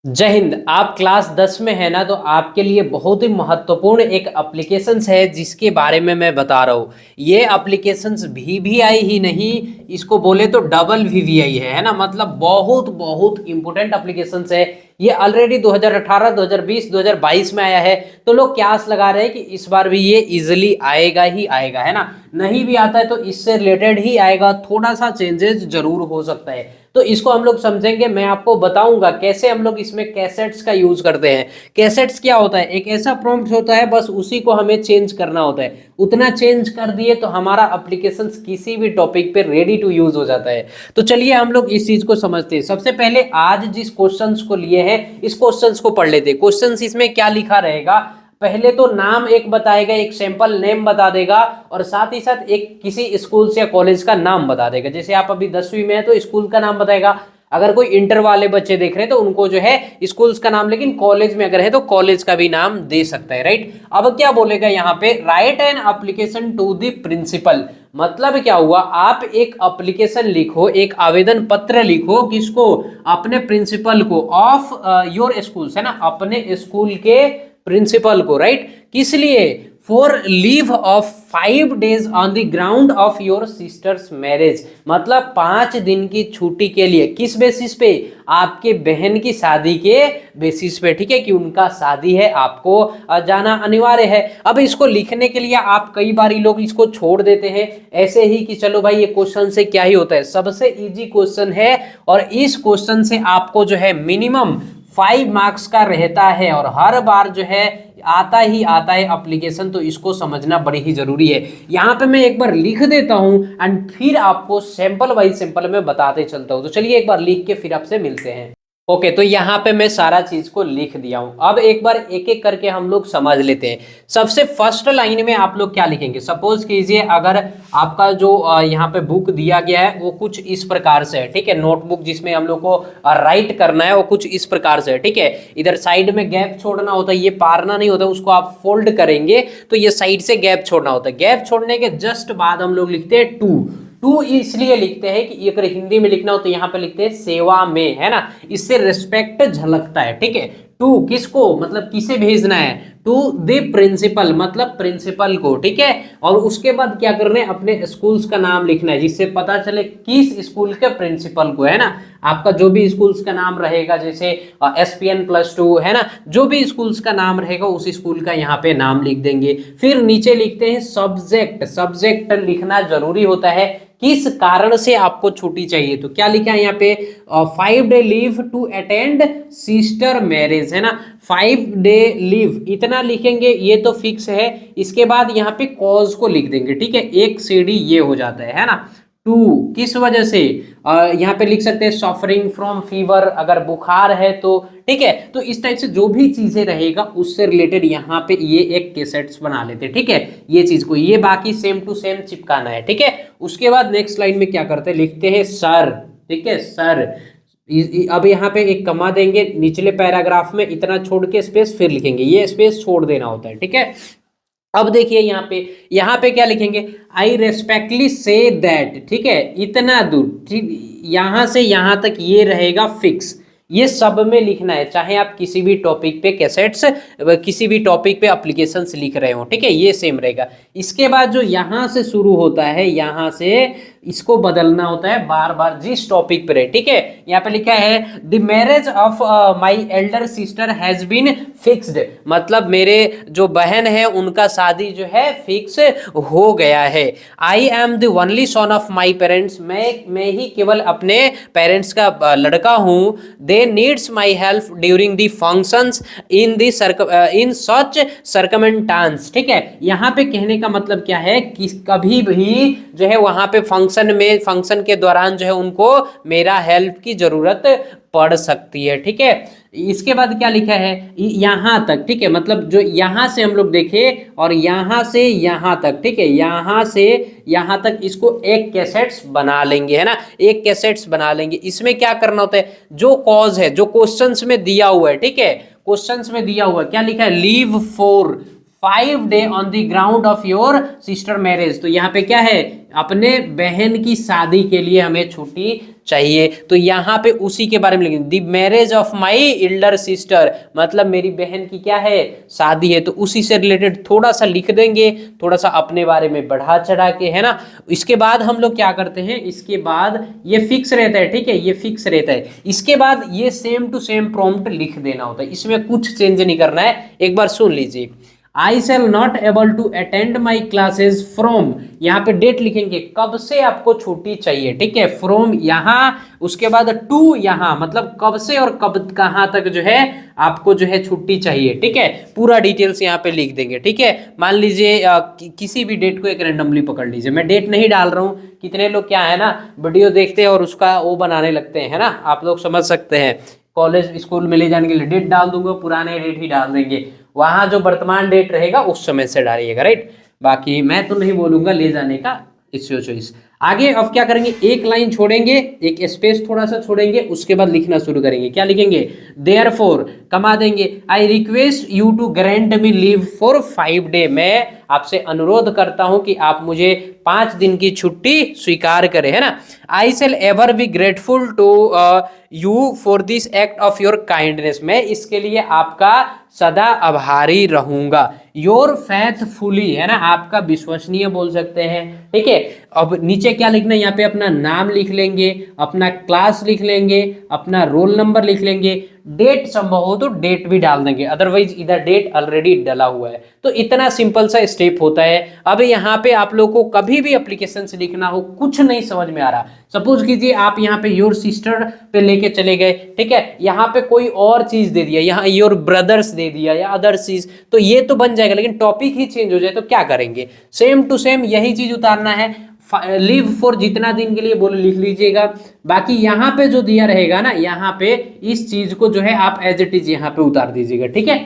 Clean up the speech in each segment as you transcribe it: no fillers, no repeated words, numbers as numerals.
जय हिंद। आप क्लास 10 में है ना, तो आपके लिए बहुत ही महत्वपूर्ण एक एप्लीकेशंस है जिसके बारे में मैं बता रहा हूँ। ये एप्लीकेशंस वीवीआई ही नहीं, इसको बोले तो डबल वीवीआई है ना। मतलब बहुत बहुत इंपॉर्टेंट एप्लीकेशंस है। ये ऑलरेडी 2018, 2020, 2022 में आया है। तो लोग क्यास लगा रहे हैं कि इस बार भी ये इजिली आएगा ही आएगा, है ना। नहीं भी आता है तो इससे रिलेटेड ही आएगा, थोड़ा सा चेंजेस जरूर हो सकता है। तो इसको हम लोग समझेंगे। मैं आपको बताऊंगा कैसे हम लोग इसमें कैसेट्स का यूज करते हैं। कैसेट्स क्या होता है? एक ऐसा प्रॉम्प्ट होता है, बस उसी को हमें चेंज करना होता है। उतना चेंज कर दिए तो हमारा एप्लीकेशन किसी भी टॉपिक पे रेडी टू यूज हो जाता है। तो चलिए हम लोग इस चीज को समझते हैं। सबसे पहले आज जिस क्वेश्चंस को लिए हैं, इस क्वेश्चंस को पढ़ लेते हैं। क्वेश्चंस इसमें क्या लिखा रहेगा? पहले तो नाम एक बताएगा, एक सैंपल नेम बता देगा, और साथ ही साथ एक किसी स्कूल या कॉलेज का नाम बता देगा। जैसे आप अभी 10वीं में है तो स्कूल का नाम बताएगा। अगर कोई इंटर वाले बच्चे देख रहे हैं तो उनको जो है स्कूल्स का नाम, लेकिन कॉलेज में अगर है तो कॉलेज का भी नाम दे सकता है, राइट। अब क्या बोलेगा यहाँ पे? Write an application to the principal. मतलब क्या हुआ? आप एक एप्लीकेशन लिखो, एक आवेदन पत्र लिखो। किसको? अपने प्रिंसिपल को, ऑफ योर स्कूल्स, है ना, अपने स्कूल के प्रिंसिपल को, राइट। किस लिए? For leave of 5 days on the ground of your sisters marriage. मतलब 5 दिन की छुट्टी के लिए। किस बेसिस पे? आपके बहन की शादी के बेसिस पे, ठीक है, कि उनका शादी है, आपको जाना अनिवार्य है। अब इसको लिखने के लिए आप कई बार लोग इसको छोड़ देते हैं ऐसे ही कि चलो भाई ये क्वेश्चन से क्या ही होता है। सबसे इजी क्वेश्चन है, और इस क्वेश्चन से आपको जो है मिनिमम 5 मार्क्स का रहता है, और हर बार जो है आता ही आता है एप्लीकेशन। तो इसको समझना बड़ी ही जरूरी है। यहां पे मैं एक बार लिख देता हूं एंड फिर आपको सैंपल वाइज सैंपल में बताते चलता हूं। तो चलिए एक बार लिख के फिर आपसे मिलते हैं। ओके, तो यहाँ पे मैं सारा चीज को लिख दिया हूं। अब एक बार एक एक करके हम लोग समझ लेते हैं। सबसे फर्स्ट लाइन में आप लोग क्या लिखेंगे? सपोज कीजिए अगर आपका जो यहाँ पे बुक दिया गया है वो कुछ इस प्रकार से है, ठीक है। नोटबुक जिसमें हम लोग को राइट करना है वो कुछ इस प्रकार से है, ठीक है। इधर साइड में गैप छोड़ना होता है, ये पारना नहीं होता, उसको आप फोल्ड करेंगे तो ये साइड से गैप छोड़ना होता है। गैप छोड़ने के जस्ट बाद हम लोग लिखते हैं टू। टू इसलिए लिखते हैं कि अगर हिंदी में लिखना हो तो यहाँ पे लिखते हैं सेवा में, है ना। इससे रिस्पेक्ट झलकता है, ठीक है। टू किसको? मतलब किसे भेजना है? टू द प्रिंसिपल, मतलब प्रिंसिपल को, ठीक है। और उसके बाद क्या करना है? अपने स्कूल्स का नाम लिखना है, जिससे पता चले किस स्कूल के प्रिंसिपल को, है ना। आपका जो भी स्कूल्स का नाम रहेगा, जैसे SPN+2, है ना, जो भी स्कूल्स का नाम रहेगा उस स्कूल का यहाँ पे नाम लिख देंगे। फिर नीचे लिखते हैं सब्जेक्ट। सब्जेक्ट लिखना जरूरी होता है, किस कारण से आपको छुट्टी चाहिए। तो क्या लिखा है यहाँ पे? 5 day leave to attend sister marriage, है ना। 5 day लीव इतना लिखेंगे, ये तो फिक्स है। इसके बाद यहाँ पे कॉज को लिख देंगे, ठीक है। एक सीडी ये हो जाता है ना। टू किस वजह से? यहाँ पे लिख सकते हैं सफरिंग फ्रॉम फीवर, अगर बुखार है तो, ठीक है। तो इस टाइप से जो भी चीजें रहेगा उससे रिलेटेड यहाँ पे ये एक कैसेट्स बना लेते हैं, ठीक है। ये चीज को ये बाकी सेम टू सेम चिपकाना है, ठीक है। उसके बाद नेक्स्ट लाइन में क्या करते हैं? लिखते हैं सर, ठीक है, सर। अब यहाँ पे एक कमा देंगे, निचले पैराग्राफ में इतना छोड़ के स्पेस फिर लिखेंगे, ये स्पेस छोड़ देना होता है, ठीक है। अब देखिए यहाँ पे क्या लिखेंगे? आई रेस्पेक्टली से दैट, ठीक है, इतना दूर, ठीक, यहां से यहां तक ये रहेगा फिक्स। ये सब में लिखना है, चाहे आप किसी भी टॉपिक पे कैसेट्स, किसी भी टॉपिक पे एप्लीकेशंस लिख रहे हो, ठीक है, ये सेम रहेगा। इसके बाद जो यहां से शुरू होता है, यहां से इसको बदलना होता है बार बार जिस टॉपिक पे रहे, ठीक है। यहाँ पे लिखा है the marriage of my elder sister has been fixed. मतलब मेरे जो बहन है उनका शादी जो है फिक्स हो गया है। I am the only son of my parents. मैं ही केवल अपने पेरेंट्स का लड़का हूँ। They needs my help during the functions in the in such circumstances, ठीक है। यहाँ पे कहने का मतलब क्या है कि कभी भी जो है वहां पे फंक्शन के दौरान जो है उनको मेरा हेल्प की जरूरत पड़ सकती है, ठीक है। इसके बाद क्या लिखा है? यहां तक, ठीक है। मतलब जो यहां से हम लोग देखें और यहां से यहां तक, ठीक है, यहां से यहां तक इसको एक कैसेट्स बना लेंगे, है ना। एक कैसेट्स बना लेंगे। इसमें क्या करना होता है? जो कॉज है, जो क्वेश्चंस में दिया हुआ है, ठीक है, क्वेश्चंस में दिया हुआ है, क्या लिखा है? Leave for 5 day on the ground of your sister marriage. तो यहाँ पे क्या है, अपने बहन की शादी के लिए हमें छुट्टी चाहिए। तो यहाँ पे उसी के बारे में लिखेंगे, the marriage of my elder sister, मतलब मेरी बहन की क्या है, शादी है। तो उसी से रिलेटेड थोड़ा सा लिख देंगे, थोड़ा सा अपने बारे में बढ़ा चढ़ा के, है ना। इसके बाद हम लोग क्या करते हैं, इसके बाद ये फिक्स रहता है, ठीक है, ये फिक्स रहता है। इसके बाद ये सेम टू सेम प्रॉम्प्ट लिख देना होता है, इसमें कुछ चेंज नहीं करना है। एक बार सुन लीजिए, I shall not able to attend my classes from, यहाँ पे डेट लिखेंगे, कब से आपको छुट्टी चाहिए, ठीक है, फ्रॉम यहाँ, उसके बाद टू यहाँ, मतलब कब से और कब कहाँ तक जो है आपको जो है छुट्टी चाहिए, ठीक है। पूरा डिटेल्स यहाँ पे लिख देंगे, ठीक है। मान लीजिए किसी भी डेट को एक रैंडमली पकड़ लीजिए, मैं डेट नहीं डाल रहा हूँ। कितने लोग क्या है ना, वीडियो देखते हैं और उसका वो बनाने लगते हैं, है ना, आप लोग समझ सकते हैं। कॉलेज स्कूल में ले जाने के लिए डेट डाल दूंगा, पुराने डेट ही डाल देंगे, वहां जो वर्तमान डेट रहेगा उस समय से डालिएगा, राइट। बाकी मैं तो नहीं बोलूंगा ले जाने का, इट्स योर चॉइस। आगे अब क्या करेंगे, एक लाइन छोड़ेंगे, एक स्पेस थोड़ा सा छोड़ेंगे, उसके बाद लिखना शुरू करेंगे। क्या लिखेंगे, देयरफॉर कमा देंगे, I request you to grant me leave for 5 day, मैं आपसे अनुरोध करता हूं कि आप मुझे 5 दिन की छुट्टी स्वीकार करें, है ना। I shall ever be grateful to you for this act of your kindness, मैं इसके लिए आपका सदा आभारी रहूंगा। योर फेथफुली, है ना, आपका विश्वसनीय बोल सकते हैं, ठीक है। अब नीचे क्या लिखना है, यहाँ पे अपना नाम लिख लेंगे, अपना क्लास लिख लेंगे, अपना रोल नंबर लिख लेंगे, डेट संभव हो तो डेट भी डाल देंगे, अदरवाइज इधर डेट ऑलरेडी डला हुआ है। तो इतना सिंपल सा स्टेप होता है। अब यहाँ पे आप लोग को कभी भी एप्लीकेशन से लिखना हो, कुछ नहीं समझ में आ रहा, सपोज कीजिए आप यहाँ पे योर सिस्टर पे लेके चले गए, ठीक है, यहाँ पे कोई और चीज दे दिया, यहाँ योर ब्रदर्स दे दिया या अदर चीज, तो ये तो बन जाएगा, लेकिन टॉपिक ही चेंज हो जाए तो क्या करेंगे, सेम टू सेम यही चीज उतारना है। लिव फॉर जितना दिन के लिए बोले लिख लीजिएगा। बाकी यहाँ पे जो दिया रहेगा ना, यहाँ पे इस चीज को जो है आप एज इट इज यहाँ पे उतार दीजिएगा, ठीक है,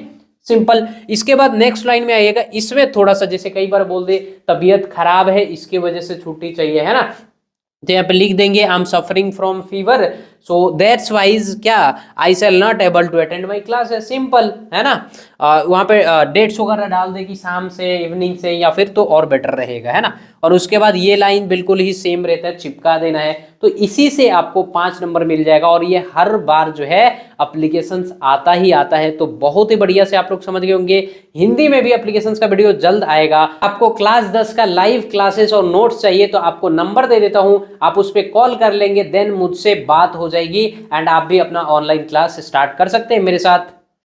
सिंपल। इसके बाद नेक्स्ट लाइन में आइएगा, इसमें थोड़ा सा जैसे कई बार बोल दे तबीयत खराब है इसकी वजह से छुट्टी चाहिए, है ना, तो यहाँ पे लिख देंगे I am suffering from fever, so that's why क्या, I shall not able to attend my class, है सिंपल, है ना। वहाँ पे डेट्स वगैरह डाल देगी, शाम से, इवनिंग से, या फिर तो और बेटर रहेगा, है ना। और उसके बाद ये लाइन बिल्कुल ही सेम रहता है, चिपका देना है। तो इसी से आपको 5 नंबर मिल जाएगा, और ये हर बार जो है एप्लीकेशंस आता ही आता है। तो बहुत ही बढ़िया से आप लोग समझ गए होंगे। हिंदी में भी एप्लीकेशंस का वीडियो जल्द आएगा। आपको क्लास 10 का लाइव क्लासेस और नोट्स चाहिए तो आपको नंबर दे देता हूं, आप उस पर कॉल कर लेंगे, देन मुझसे बात हो जाएगी एंड आप भी अपना ऑनलाइन क्लास स्टार्ट कर सकते हैं मेरे साथ।